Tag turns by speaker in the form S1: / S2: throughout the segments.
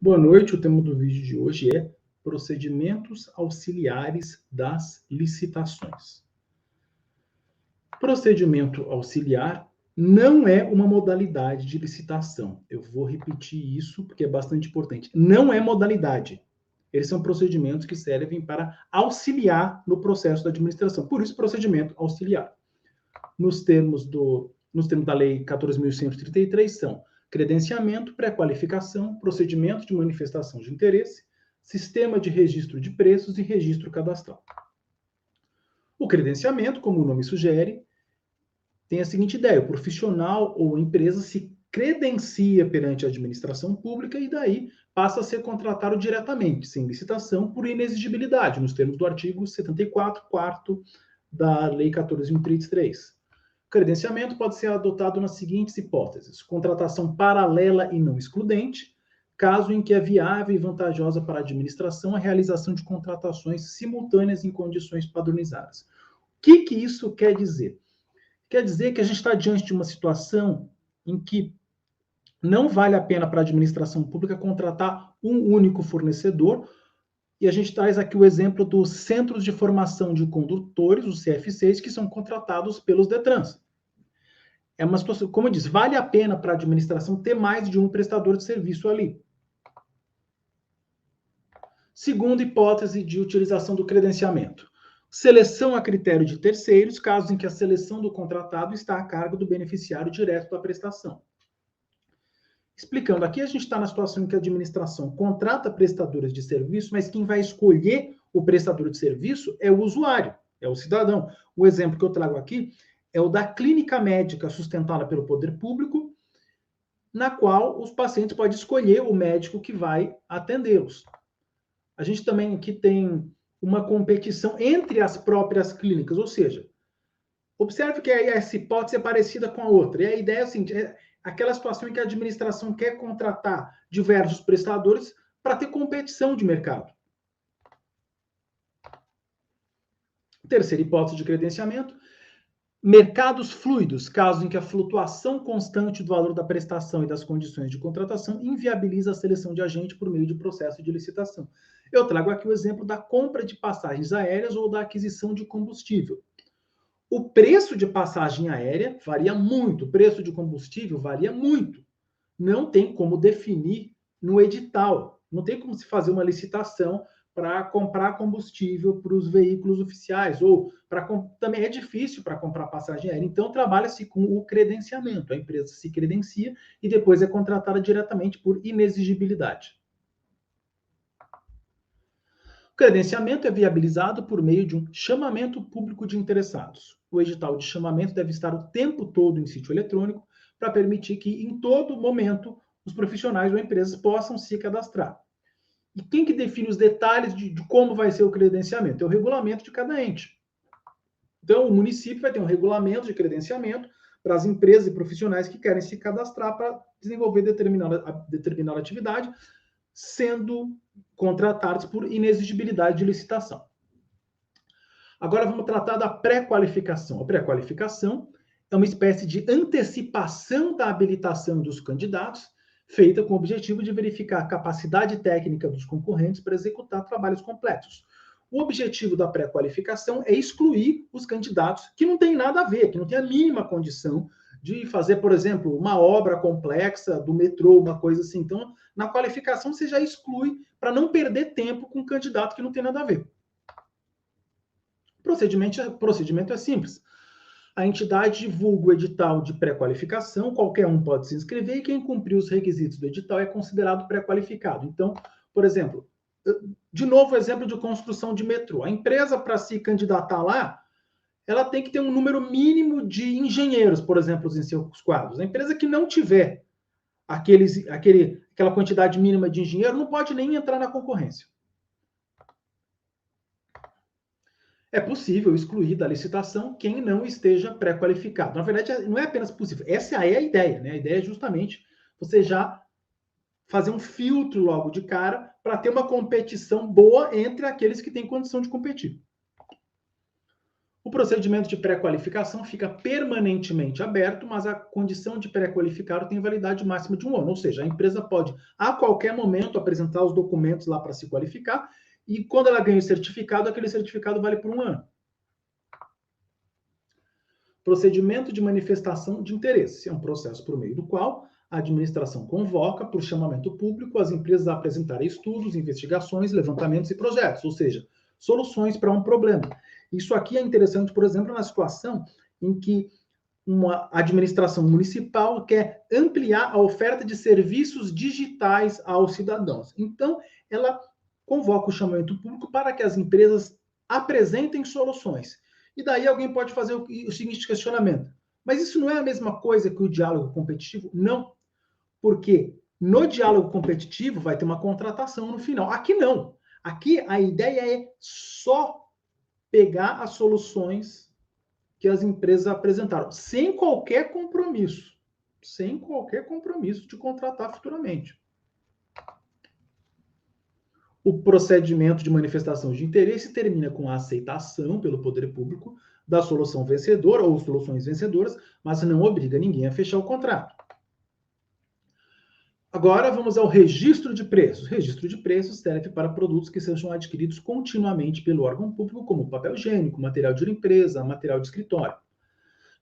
S1: Boa noite, o tema do vídeo de hoje é procedimentos auxiliares das licitações. Procedimento auxiliar não é uma modalidade de licitação. Eu vou repetir isso porque é bastante importante. Não é modalidade. Eles são procedimentos que servem para auxiliar no processo da administração. Por isso, procedimento auxiliar. Nos termos da Lei 14.133, são credenciamento, pré-qualificação, procedimento de manifestação de interesse, sistema de registro de preços e registro cadastral. O credenciamento, como o nome sugere, tem a seguinte ideia: o profissional ou a empresa se credencia perante a administração pública e daí passa a ser contratado diretamente, sem licitação, por inexigibilidade, nos termos do artigo 74, 4º da Lei 14.133. Credenciamento pode ser adotado nas seguintes hipóteses: contratação paralela e não excludente, caso em que é viável e vantajosa para a administração a realização de contratações simultâneas em condições padronizadas. O que isso quer dizer? Quer dizer que a gente está diante de uma situação em que não vale a pena para a administração pública contratar um único fornecedor, e a gente traz aqui o exemplo dos Centros de Formação de Condutores, os CFCs, que são contratados pelos DETRANS. É uma situação, como eu disse, vale a pena para a administração ter mais de um prestador de serviço ali. Segunda hipótese de utilização do credenciamento: seleção a critério de terceiros, casos em que a seleção do contratado está a cargo do beneficiário direto da prestação. Explicando, aqui a gente está na situação em que a administração contrata prestadores de serviço, mas quem vai escolher o prestador de serviço é o usuário, é o cidadão. O exemplo que eu trago aqui é o da clínica médica sustentada pelo poder público, na qual os pacientes podem escolher o médico que vai atendê-los. A gente também aqui tem uma competição entre as próprias clínicas, ou seja, observe que essa hipótese é parecida com a outra. E a ideia é a seguinte: é aquela situação em que a administração quer contratar diversos prestadores para ter competição de mercado. Terceira hipótese de credenciamento: mercados fluidos, caso em que a flutuação constante do valor da prestação e das condições de contratação inviabiliza a seleção de agente por meio de processo de licitação. Eu trago aqui o exemplo da compra de passagens aéreas ou da aquisição de combustível. O preço de passagem aérea varia muito, o preço de combustível varia muito. Não tem como definir no edital, não tem como se fazer uma licitação para comprar combustível para os veículos oficiais, ou também é difícil para comprar passagem aérea. Então, trabalha-se com o credenciamento. A empresa se credencia e depois é contratada diretamente por inexigibilidade. O credenciamento é viabilizado por meio de um chamamento público de interessados. O edital de chamamento deve estar o tempo todo em sítio eletrônico para permitir que, em todo momento, os profissionais ou empresas possam se cadastrar. E quem que define os detalhes de como vai ser o credenciamento? É o regulamento de cada ente. Então, o município vai ter um regulamento de credenciamento para as empresas e profissionais que querem se cadastrar para desenvolver determinada atividade, sendo contratados por inexigibilidade de licitação. Agora vamos tratar da pré-qualificação. A pré-qualificação é uma espécie de antecipação da habilitação dos candidatos, feita com o objetivo de verificar a capacidade técnica dos concorrentes para executar trabalhos complexos. O objetivo da pré-qualificação é excluir os candidatos que não têm nada a ver, que não têm a mínima condição de fazer, por exemplo, uma obra complexa do metrô, uma coisa assim. Então, na qualificação, você já exclui para não perder tempo com um candidato que não tem nada a ver. O procedimento é simples. A entidade divulga o edital de pré-qualificação, qualquer um pode se inscrever e quem cumprir os requisitos do edital é considerado pré-qualificado. Então, por exemplo, de novo, exemplo de construção de metrô. A empresa, para se candidatar lá, ela tem que ter um número mínimo de engenheiros, por exemplo, em seus quadros. A empresa que não tiver aquela quantidade mínima de engenheiro não pode nem entrar na concorrência. É possível excluir da licitação quem não esteja pré-qualificado. Na verdade, não é apenas possível, essa é a ideia, né? A ideia é justamente você já fazer um filtro logo de cara para ter uma competição boa entre aqueles que têm condição de competir. O procedimento de pré-qualificação fica permanentemente aberto, mas a condição de pré-qualificado tem validade máxima de 1 ano. Ou seja, a empresa pode, a qualquer momento, apresentar os documentos lá para se qualificar, e quando ela ganha o certificado, aquele certificado vale por 1 ano. Procedimento de manifestação de interesse. É um processo por meio do qual a administração convoca, por chamamento público, as empresas a apresentarem estudos, investigações, levantamentos e projetos, ou seja, soluções para um problema. Isso aqui é interessante, por exemplo, na situação em que uma administração municipal quer ampliar a oferta de serviços digitais aos cidadãos. Então, ela convoca o chamamento público para que as empresas apresentem soluções. E daí alguém pode fazer o seguinte questionamento: mas isso não é a mesma coisa que o diálogo competitivo? Não, porque no diálogo competitivo vai ter uma contratação no final. Aqui não. Aqui a ideia é só pegar as soluções que as empresas apresentaram, sem qualquer compromisso de contratar futuramente. O procedimento de manifestação de interesse termina com a aceitação pelo poder público da solução vencedora ou soluções vencedoras, mas não obriga ninguém a fechar o contrato. Agora vamos ao registro de preços. Registro de preços serve para produtos que sejam adquiridos continuamente pelo órgão público, como papel higiênico, material de limpeza, material de escritório.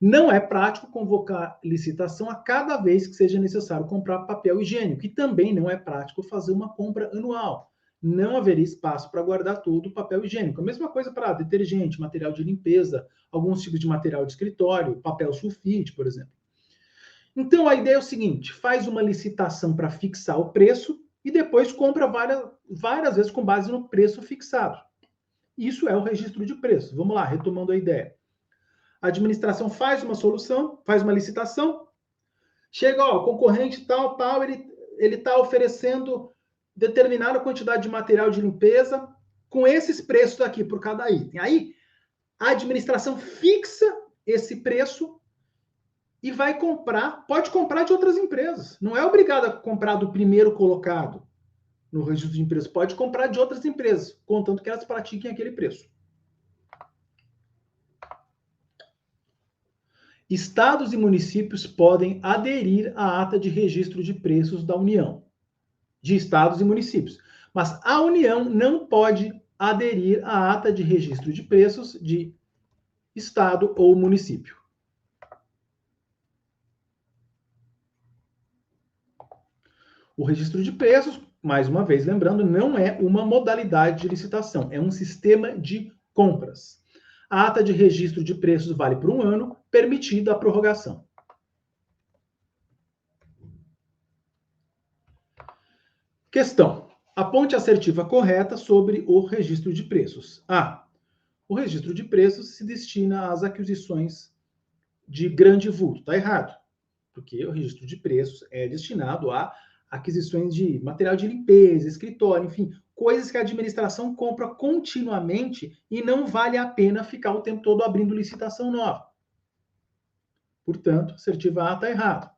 S1: Não é prático convocar licitação a cada vez que seja necessário comprar papel higiênico, e também não é prático fazer uma compra anual. Não haveria espaço para guardar todo o papel higiênico. A mesma coisa para detergente, material de limpeza, alguns tipos de material de escritório, papel sulfite, por exemplo. Então, a ideia é o seguinte: faz uma licitação para fixar o preço e depois compra várias vezes com base no preço fixado. Isso é o registro de preço. Vamos lá, retomando a ideia. A administração faz uma solução, faz uma licitação, chega, ó, concorrente tal, ele está oferecendo determinada quantidade de material de limpeza com esses preços aqui por cada item. Aí, a administração fixa esse preço e vai comprar, pode comprar de outras empresas. Não é obrigado a comprar do primeiro colocado no registro de empresas. Pode comprar de outras empresas, contanto que elas pratiquem aquele preço. Estados e municípios podem aderir à ata de registro de preços da União, de estados e municípios. Mas a União não pode aderir à ata de registro de preços de estado ou município. O registro de preços, mais uma vez lembrando, não é uma modalidade de licitação, é um sistema de compras. A ata de registro de preços vale por 1 ano, permitida a prorrogação. Questão: aponte a assertiva correta sobre o registro de preços. A. O registro de preços se destina às aquisições de grande vulto. Está errado, porque o registro de preços é destinado a aquisições de material de limpeza, escritório, enfim, coisas que a administração compra continuamente e não vale a pena ficar o tempo todo abrindo licitação nova. Portanto, assertiva A está errado.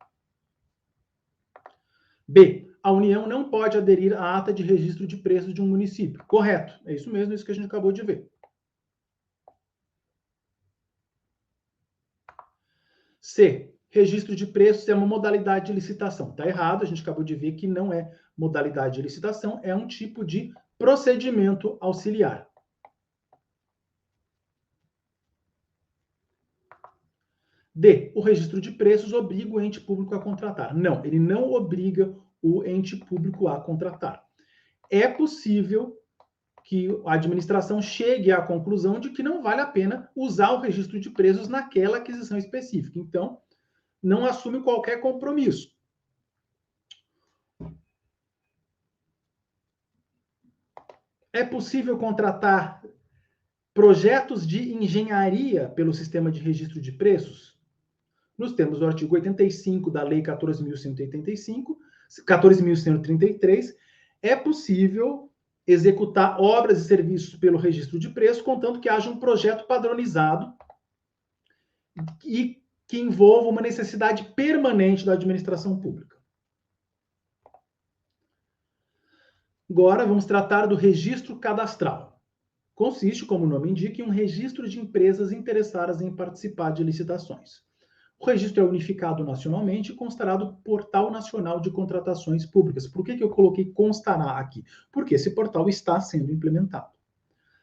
S1: B. A União não pode aderir à ata de registro de preços de um município. Correto. É isso mesmo, isso que a gente acabou de ver. C. Registro de preços é uma modalidade de licitação. Está errado, a gente acabou de ver que não é modalidade de licitação, é um tipo de procedimento auxiliar. D. O registro de preços obriga o ente público a contratar. Não, ele não obriga o ente público a contratar. É possível que a administração chegue à conclusão de que não vale a pena usar o registro de preços naquela aquisição específica. Então, não assume qualquer compromisso. É possível contratar projetos de engenharia pelo sistema de registro de preços? Nos termos do artigo 85 da Lei 14.133, é possível executar obras e serviços pelo registro de preços, contanto que haja um projeto padronizado e que envolva uma necessidade permanente da administração pública. Agora vamos tratar do registro cadastral. Consiste, como o nome indica, em um registro de empresas interessadas em participar de licitações. O registro é unificado nacionalmente e constará do Portal Nacional de Contratações Públicas. Por que eu coloquei constará aqui? Porque esse portal está sendo implementado.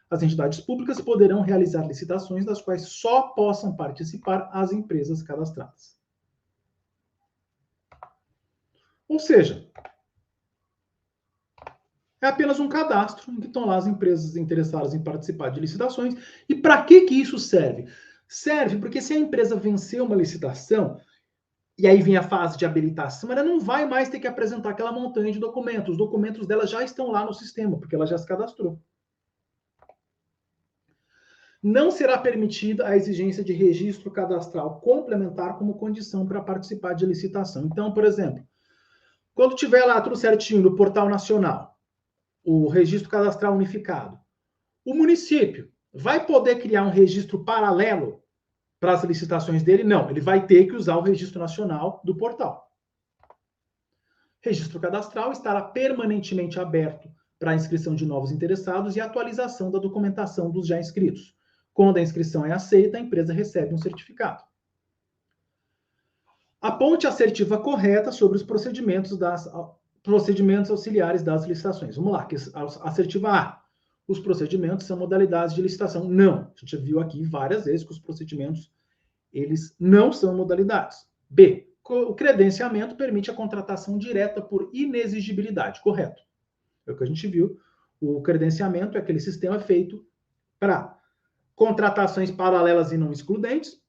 S1: As entidades públicas poderão realizar licitações das quais só possam participar as empresas cadastradas. Ou seja, é apenas um cadastro em que estão lá as empresas interessadas em participar de licitações. E para que isso serve? Serve porque se a empresa vencer uma licitação, e aí vem a fase de habilitação, ela não vai mais ter que apresentar aquela montanha de documentos. Os documentos dela já estão lá no sistema, porque ela já se cadastrou. Não será permitida a exigência de registro cadastral complementar como condição para participar de licitação. Então, por exemplo, quando tiver lá tudo certinho no Portal Nacional, o registro cadastral unificado, o município vai poder criar um registro paralelo para as licitações dele? Não, ele vai ter que usar o registro nacional do portal. Registro cadastral estará permanentemente aberto para a inscrição de novos interessados e atualização da documentação dos já inscritos. Quando a inscrição é aceita, a empresa recebe um certificado. Aponte a assertiva correta sobre os procedimentos auxiliares das licitações. Vamos lá, assertiva A. Os procedimentos são modalidades de licitação. Não. A gente viu aqui várias vezes que os procedimentos, eles não são modalidades. B. O credenciamento permite a contratação direta por inexigibilidade. Correto. É o que a gente viu. O credenciamento é aquele sistema feito para contratações paralelas e não excludentes,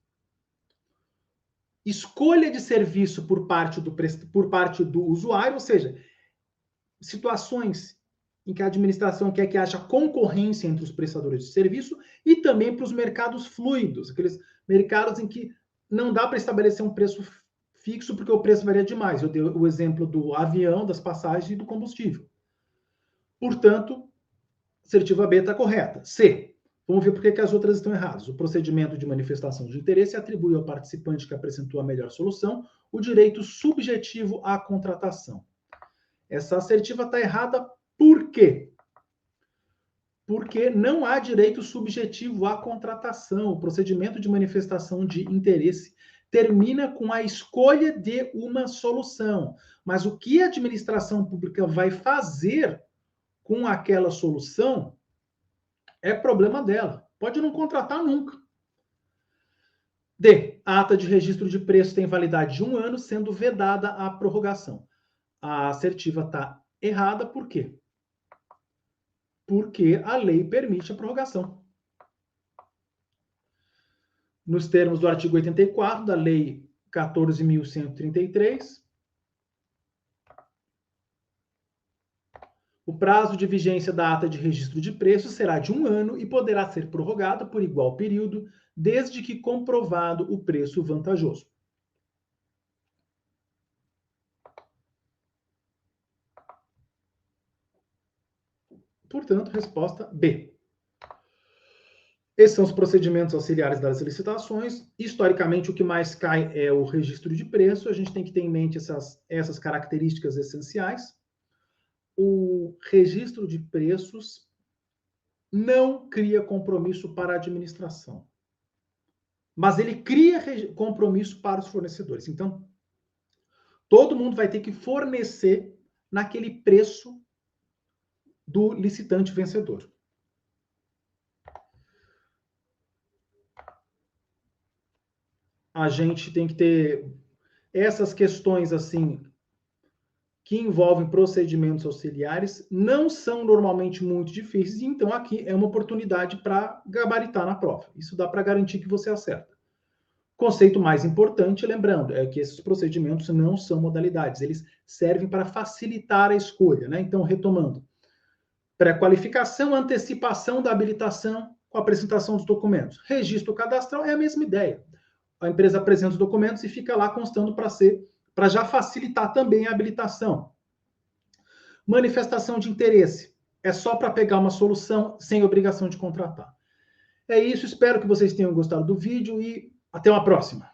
S1: escolha de serviço por parte do usuário, ou seja, situações em que a administração quer que haja concorrência entre os prestadores de serviço e também para os mercados fluidos, aqueles mercados em que não dá para estabelecer um preço fixo porque o preço varia demais. Eu dei o exemplo do avião, das passagens e do combustível. Portanto, assertiva B está correta. C. Vamos ver por que as outras estão erradas. O procedimento de manifestação de interesse atribui ao participante que apresentou a melhor solução o direito subjetivo à contratação. Essa assertiva está errada por quê? Porque não há direito subjetivo à contratação. O procedimento de manifestação de interesse termina com a escolha de uma solução. Mas o que a administração pública vai fazer com aquela solução é problema dela. Pode não contratar nunca. D. A ata de registro de preço tem validade de 1 ano, sendo vedada a prorrogação. A assertiva está errada, por quê? Porque a lei permite a prorrogação. Nos termos do artigo 84 da Lei 14.133, o prazo de vigência da ata de registro de preços será de 1 ano e poderá ser prorrogado por igual período, desde que comprovado o preço vantajoso. Portanto, resposta B. Esses são os procedimentos auxiliares das licitações. Historicamente, o que mais cai é o registro de preço. A gente tem que ter em mente essas características essenciais. O registro de preços não cria compromisso para a administração, mas ele cria compromisso para os fornecedores. Então, todo mundo vai ter que fornecer naquele preço do licitante vencedor. A gente tem que ter essas questões assim que envolvem procedimentos auxiliares, não são normalmente muito difíceis, então aqui é uma oportunidade para gabaritar na prova. Isso dá para garantir que você acerta. Conceito mais importante, lembrando, é que esses procedimentos não são modalidades, eles servem para facilitar a escolha, né? Então, retomando, pré-qualificação, antecipação da habilitação com a apresentação dos documentos. Registro cadastral é a mesma ideia. A empresa apresenta os documentos e fica lá constando para já facilitar também a habilitação. Manifestação de interesse. É só para pegar uma solução sem obrigação de contratar. É isso, espero que vocês tenham gostado do vídeo e até uma próxima.